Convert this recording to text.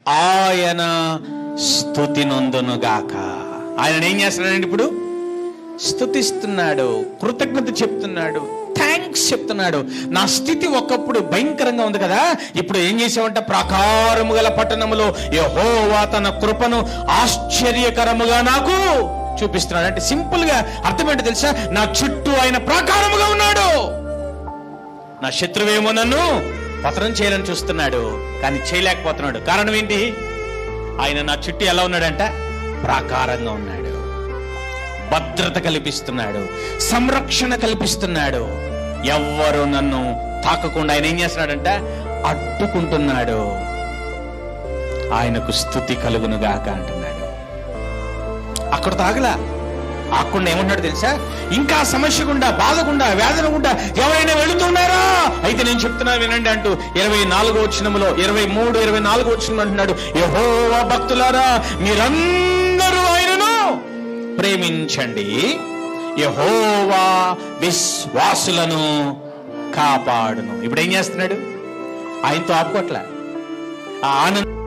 ఆయన స్తుతి నొందునుగాక. ఆయన ఏం చేస్తున్నాడండి? ఇప్పుడు స్తుతిస్తున్నాడు, కృతజ్ఞత చెప్తున్నాడు, థ్యాంక్స్ చెప్తున్నాడు. నా స్థితి ఒకప్పుడు భయంకరంగా ఉంది కదా, ఇప్పుడు ఏం చేసావంట? ప్రాకారము గల పట్టణములో యెహోవా తన కృపను ఆశ్చర్యకరముగా నాకు చూపిస్తున్నాడు. అంటే సింపుల్ గా అర్థం ఏంటో తెలుసా? నా చుట్టూ ఆయన ప్రాకారముగా ఉన్నాడు. నా శత్రువేమో నన్ను పతనం చేయాలని చూస్తున్నాడు, కానీ చేయలేకపోతున్నాడు. కారణం ఏంటి? ఆయన నా చుట్టూ ఎలా ఉన్నాడంట? ప్రాకారంగా ఉన్నాడు, భద్రత కల్పిస్తున్నాడు, సంరక్షణ కల్పిస్తున్నాడు. ఎవ్వరు నన్ను తాకకుండా ఆయన ఏం చేస్తున్నాడంట? అడ్డుకుంటున్నాడు. ఆయనకు స్తుతి కలుగునుగాక అంటున్నాడు. అక్కడ తాగలా, ఆకుండా ఏమన్నాడు తెలుసా? ఇంకా సమస్య గుండా, బాధ గుండా, వేదన గుండా ఎవరైనా వెళుతున్నారా? అయితే నేను చెప్తున్నా వినండి అంటూ 24వ వచనములో 23, 24వ వచనం అంటున్నాడు, యెహోవా భక్తులారా మీరందరూ ఆయనను ప్రేమించండి, యెహోవా విశ్వాసులను కాపాడును. ఇప్పుడు ఏం చేస్తున్నాడు? ఆయనతో ఆపుకోట్ల. ఆ ఆనందం